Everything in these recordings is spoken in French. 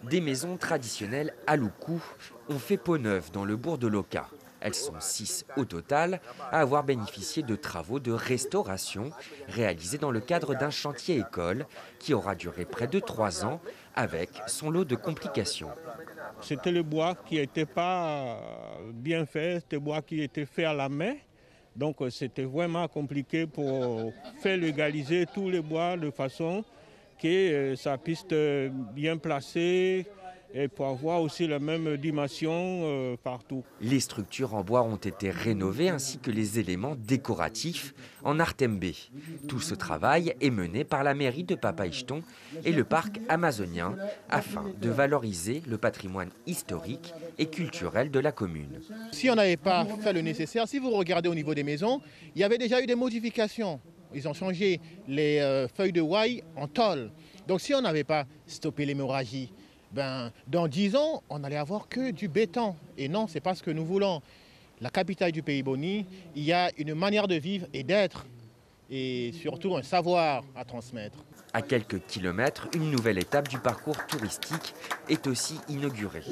Des maisons traditionnelles à Loukou ont fait peau neuve dans le bourg de Loka. Elles sont 6 au total à avoir bénéficié de travaux de restauration réalisés dans le cadre d'un chantier école qui aura duré près de 3 ans avec son lot de complications. C'était le bois qui n'était pas bien fait, c'était le bois qui était fait à la main. Donc c'était vraiment compliqué pour faire légaliser tous les bois de façon que ça puisse être bien placé et pour avoir aussi la même dimension partout. Les structures en bois ont été rénovées ainsi que les éléments décoratifs en artembé. Tout ce travail est mené par la mairie de Papaichton et le parc amazonien afin de valoriser le patrimoine historique et culturel de la commune. Si on n'avait pas fait le nécessaire, si vous regardez au niveau des maisons, il y avait déjà eu des modifications. Ils ont changé les feuilles de wai en tôle. Donc si on n'avait pas stoppé l'hémorragie, dans 10 ans, on n'allait avoir que du béton. Et non, ce n'est pas ce que nous voulons. La capitale du pays Boni, il y a une manière de vivre et d'être, et surtout un savoir à transmettre. À quelques kilomètres, une nouvelle étape du parcours touristique est aussi inaugurée.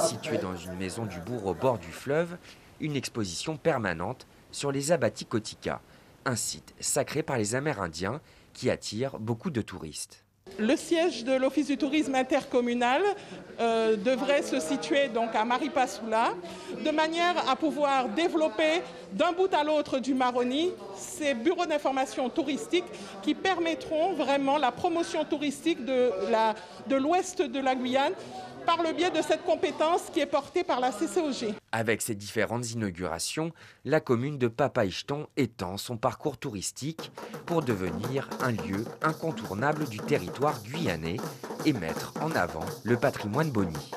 Située dans une maison du bourg au bord du fleuve, une exposition permanente sur les Abati-Kotika, un site sacré par les Amérindiens qui attire beaucoup de touristes. Le siège de l'Office du tourisme intercommunal devrait se situer donc à Maripasoula, de manière à pouvoir développer d'un bout à l'autre du Maroni ces bureaux d'information touristique qui permettront vraiment la promotion touristique de l'ouest de la Guyane par le biais de cette compétence qui est portée par la CCOG. Avec ces différentes inaugurations, la commune de Papaichton étend son parcours touristique pour devenir un lieu incontournable du territoire guyanais et mettre en avant le patrimoine boni.